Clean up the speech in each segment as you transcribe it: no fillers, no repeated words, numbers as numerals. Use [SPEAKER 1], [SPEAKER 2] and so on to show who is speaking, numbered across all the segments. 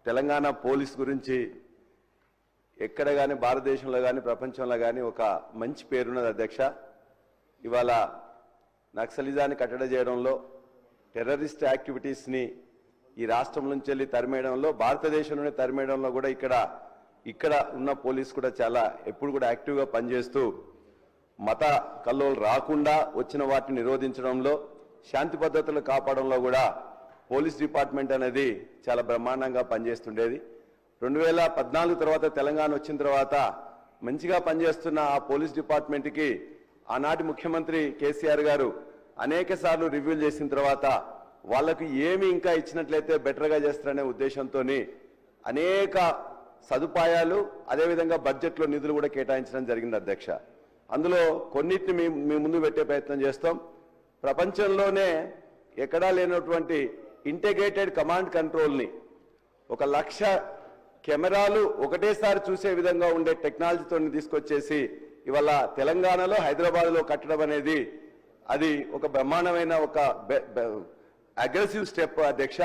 [SPEAKER 1] Telangana police గురించి ఎక్కడ కానీ భారతదేశంలో కానీ ప్రపంచంలో కానీ ఒక మంచి పేరున్నది అధ్యక్ష. ఇవాళ నక్సలిజాన్ని కట్టడి చేయడంలో, టెర్రరిస్ట్ యాక్టివిటీస్ని ఈ రాష్ట్రం నుంచి వెళ్ళి తరిమేయడంలో, భారతదేశంలోనే తరిమేయడంలో కూడా ఇక్కడ ఉన్న పోలీస్ కూడా చాలా ఎప్పుడు కూడా యాక్టివ్గా పనిచేస్తూ మత కల్లోలు రాకుండా వచ్చిన వాటిని నిరోధించడంలో, శాంతి భద్రతలు కాపాడంలో కూడా పోలీస్ డిపార్ట్మెంట్ అనేది చాలా బ్రహ్మాండంగా పనిచేస్తుండేది. 2014 తర్వాత తెలంగాణ వచ్చిన తర్వాత మంచిగా పనిచేస్తున్న ఆ పోలీస్ డిపార్ట్మెంట్కి ఆనాటి ముఖ్యమంత్రి కేసీఆర్ గారు అనేక సార్లు రివ్యూలు చేసిన తర్వాత వాళ్ళకు ఏమి ఇంకా ఇచ్చినట్లయితే బెటర్గా చేస్తారనే ఉద్దేశంతో అనేక సదుపాయాలు అదేవిధంగా బడ్జెట్లో నిధులు కూడా కేటాయించడం జరిగింది అధ్యక్ష. అందులో కొన్నిటిని మీ ముందు పెట్టే ప్రయత్నం చేస్తాం. ప్రపంచంలోనే ఎక్కడా లేనటువంటి ఇంటిగ్రేటెడ్ కమాండ్ కంట్రోల్ని 1,00,000 కెమెరాలు ఒకటేసారి చూసే విధంగా ఉండే టెక్నాలజీతో తీసుకొచ్చేసి ఇవాళ తెలంగాణలో, హైదరాబాద్లో కట్టడం అనేది అది ఒక బ్రహ్మాండమైన ఒక అగ్రెసివ్ స్టెప్ అధ్యక్ష.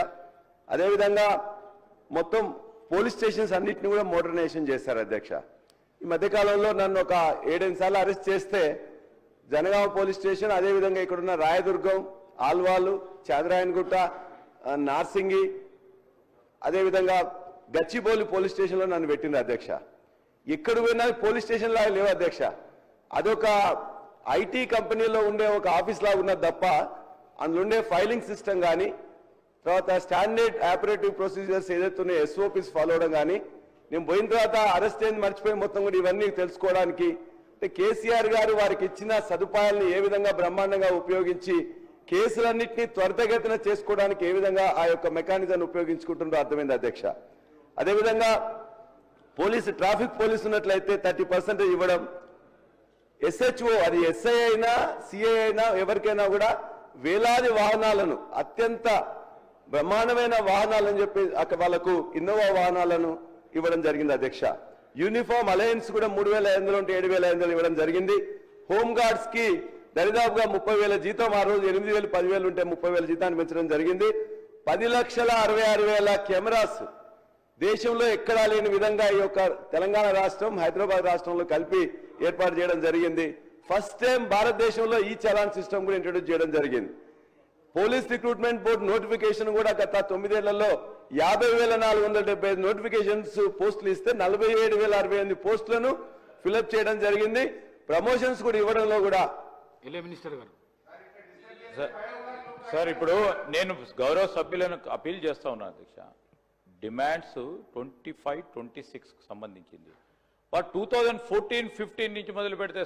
[SPEAKER 1] అదేవిధంగా మొత్తం పోలీస్ స్టేషన్స్ అన్నింటినీ కూడా మోడర్నైజేషన్ చేశారు అధ్యక్ష. ఈ మధ్యకాలంలో నన్ను ఒక 7-8 సార్లు అరెస్ట్ చేస్తే జనగామ పోలీస్ స్టేషన్, అదేవిధంగా ఇక్కడున్న రాయదుర్గం, ఆల్వాలు, చాంద్రాయన్గుట్ట, నార్సింగి, అదేవిధంగా గచ్చిబౌలి పోలీస్ స్టేషన్లో నన్ను పెట్టింది అధ్యక్ష. ఎక్కడ పోయినా పోలీస్ స్టేషన్ లాగా లేవు అధ్యక్ష. అదొక ఐటీ కంపెనీలో ఉండే ఒక ఆఫీస్ లాగా ఉన్నది తప్ప అందులో ఉండే ఫైలింగ్ సిస్టమ్ కానీ, తర్వాత స్టాండర్డ్ ఆపరేటివ్ ప్రొసీజర్స్ ఏదైతే ఉన్నాయో SOPs ఫాలో అవడం కానీ, నేను పోయిన తర్వాత అరెస్ట్ అయింది మర్చిపోయి మొత్తం కూడా ఇవన్నీ తెలుసుకోవడానికి అంటే కేసీఆర్ గారు వారికి ఇచ్చిన సదుపాయాలను ఏ విధంగా బ్రహ్మాండంగా ఉపయోగించి కేసులన్నింటినీ త్వరితగతిన చేసుకోవడానికి ఏ విధంగా ఆ యొక్క మెకానిజాన్ని ఉపయోగించుకుంటుందో అర్థమైంది అధ్యక్ష. అదేవిధంగా ట్రాఫిక్ పోలీసు ఉన్నట్లయితే 30% ఇవ్వడం, SHO అది SI అయినా CI అయినా ఎవరికైనా కూడా వేలాది వాహనాలను, అత్యంత బ్రహ్మాండమైన వాహనాలని చెప్పి వాళ్ళకు ఇన్నోవా వాహనాలను ఇవ్వడం జరిగింది అధ్యక్ష. యూనిఫామ్ అలయన్స్ కూడా 3,500 ఉంటే 7,500 ఇవ్వడం జరిగింది. హోమ్ గార్డ్స్ కి దరిదాపుగా 30,000 జీతం, ఆ రోజు 8,000 10,000 ఉంటే 30,000 జీతాన్ని పెంచడం జరిగింది. 10,66,000 కెమెరాస్ దేశంలో ఎక్కడా లేని విధంగా ఈ యొక్క తెలంగాణ రాష్ట్రం, హైదరాబాద్ రాష్ట్రంలో కలిపి ఏర్పాటు చేయడం జరిగింది. ఫస్ట్ టైం భారతదేశంలో ఈ చలాన్ సిస్టమ్ కూడా ఇంట్రొడ్యూస్ చేయడం జరిగింది. పోలీస్ రిక్రూట్మెంట్ బోర్డు నోటిఫికేషన్ కూడా గత 9 ఏళ్లలో 50,475 నోటిఫికేషన్స్ పోస్టులు ఇస్తే 47,068 పోస్టులను ఫిలప్ చేయడం జరిగింది. ప్రమోషన్స్ కూడా ఇవ్వడంలో కూడా
[SPEAKER 2] మినిస్టర్ గారు
[SPEAKER 3] సార్, ఇప్పుడు నేను గౌరవ సభ్యులను అపీల్ చేస్తా ఉన్నా అధ్యక్ష. డిమాండ్స్ 25-26 సంబంధించింది. 2014-15 నుంచి మొదలు పెడితే